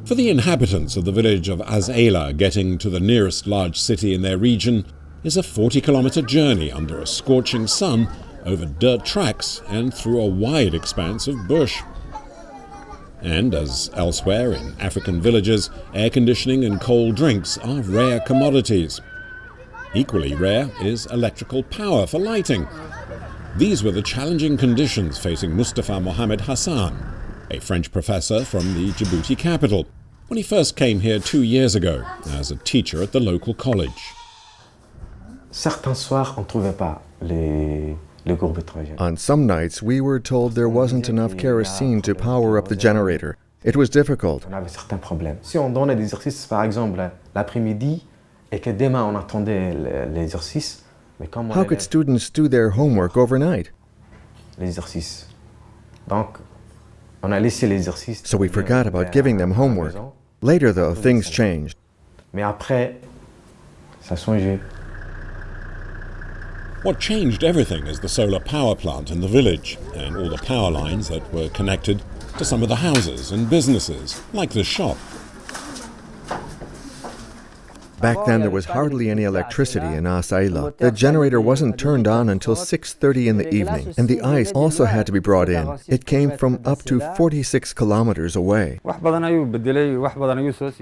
For the inhabitants of the village of Azela, getting to the nearest large city in their region is a 40-kilometre journey under a scorching sun, over dirt tracks and through a wide expanse of bush. And as elsewhere in African villages, air conditioning and cold drinks are rare commodities. Equally rare is electrical power for lighting. These were the challenging conditions facing Mustafa Mohamed Hassan, a French professor from the Djibouti capital, when he first came here 2 years ago as a teacher at the local college. On some nights, we were told there wasn't enough kerosene to power up the generator. It was difficult. How could students do their homework overnight? So we forgot about giving them homework. Later, though, things changed. What changed everything is the solar power plant in the village and all the power lines that were connected to some of the houses and businesses, like this shop. Back then, there was hardly any electricity in Asaila. The generator wasn't turned on until 6:30 in the evening, and the ice also had to be brought in. It came from up to 46 kilometers away.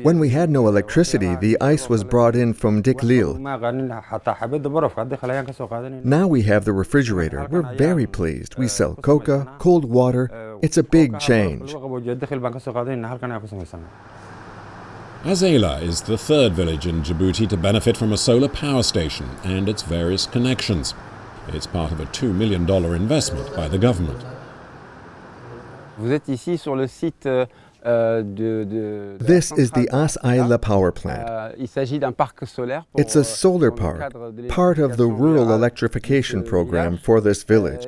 When we had no electricity, the ice was brought in from Diklil. Now we have the refrigerator. We're very pleased. We sell coca, cold water. It's a big change. Azela is the third village in Djibouti to benefit from a solar power station and its various connections. It's part of a $2 million investment by the government. This is the Asaila power plant. It's a solar park, part of the rural electrification program for this village.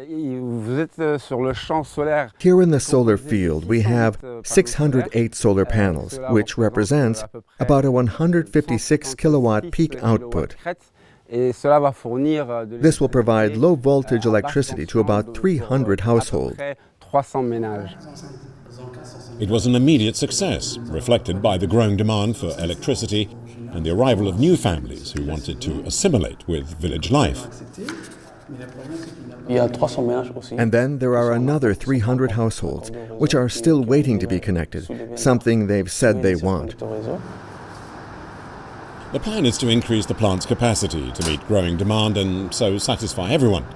Here in the solar field, we have 608 solar panels, which represents about a 156 kilowatt peak output. This will provide low-voltage electricity to about 300 households. It was an immediate success, reflected by the growing demand for electricity and the arrival of new families who wanted to assimilate with village life. And then there are another 300 households, which are still waiting to be connected, something they've said they want. The plan is to increase the plant's capacity to meet growing demand and so satisfy everyone.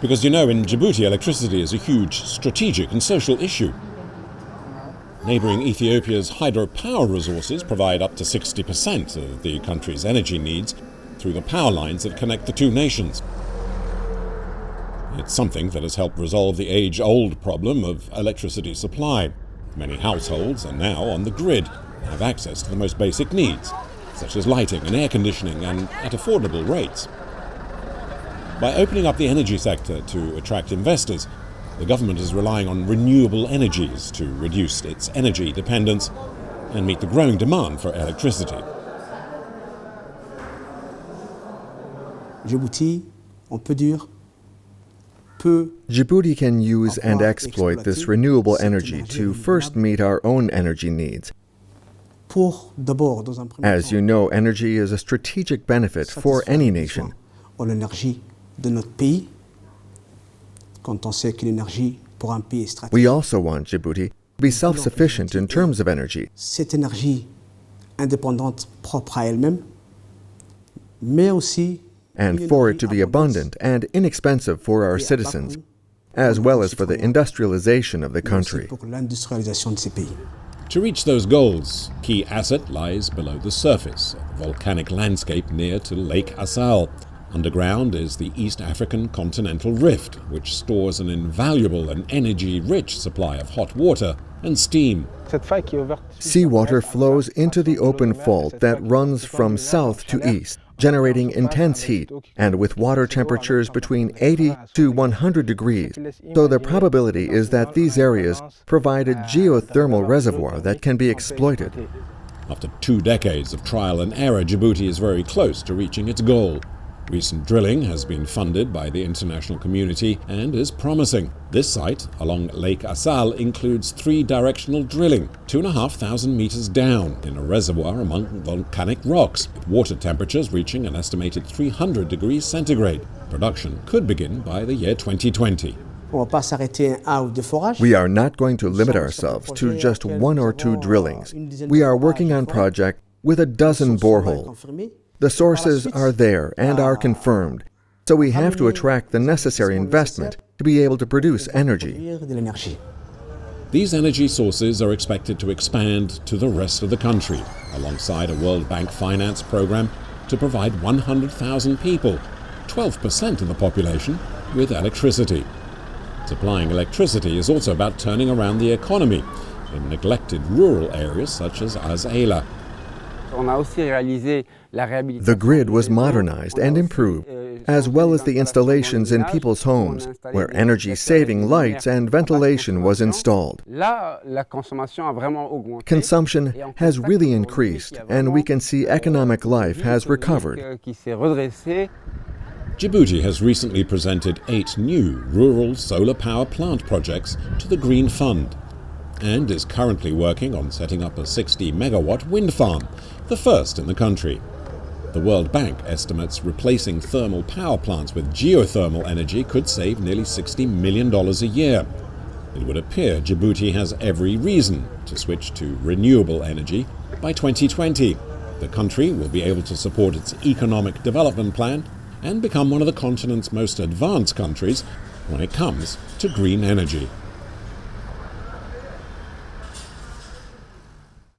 Because you know, in Djibouti, electricity is a huge strategic and social issue. Neighbouring Ethiopia's hydropower resources provide up to 60% of the country's energy needs through the power lines that connect the two nations. It's something that has helped resolve the age-old problem of electricity supply. Many households are now on the grid and have access to the most basic needs, such as lighting and air conditioning, and at affordable rates. By opening up the energy sector to attract investors, the government is relying on renewable energies to reduce its energy dependence and meet the growing demand for electricity. Djibouti can use and exploit this renewable energy to first meet our own energy needs. As you know, energy is a strategic benefit for any nation. We also want Djibouti to be self-sufficient in terms of energy. And for it to be abundant and inexpensive for our citizens, as well as for the industrialization of the country. To reach those goals, key asset lies below the surface of the volcanic landscape near to Lake Assal. Underground is the East African Continental Rift, which stores an invaluable and energy-rich supply of hot water and steam. Seawater flows into the open fault that runs from south to east, generating intense heat, and with water temperatures between 80 to 100 degrees. So the probability is that these areas provide a geothermal reservoir that can be exploited. After 2 decades of trial and error, Djibouti is very close to reaching its goal. Recent drilling has been funded by the international community and is promising. This site, along Lake Assal, includes 3-directional drilling, 2,500 meters down, in a reservoir among volcanic rocks, with water temperatures reaching an estimated 300 degrees centigrade. Production could begin by the year 2020. We are not going to limit ourselves to just 1 or 2 drillings. We are working on projects with a dozen boreholes. The sources are there and are confirmed, so we have to attract the necessary investment to be able to produce energy. These energy sources are expected to expand to the rest of the country, alongside a World Bank finance program to provide 100,000 people, 12% of the population, with electricity. Supplying electricity is also about turning around the economy in neglected rural areas such as Az-Aila. The grid was modernized and improved, as well as the installations in people's homes, where energy-saving lights and ventilation was installed. Consumption has really increased, and we can see economic life has recovered. Djibouti has recently presented 8 new rural solar power plant projects to the Green Fund, and is currently working on setting up a 60-megawatt wind farm, the first in the country. The World Bank estimates replacing thermal power plants with geothermal energy could save nearly $60 million a year. It would appear Djibouti has every reason to switch to renewable energy by 2020. The country will be able to support its economic development plan and become one of the continent's most advanced countries when it comes to green energy.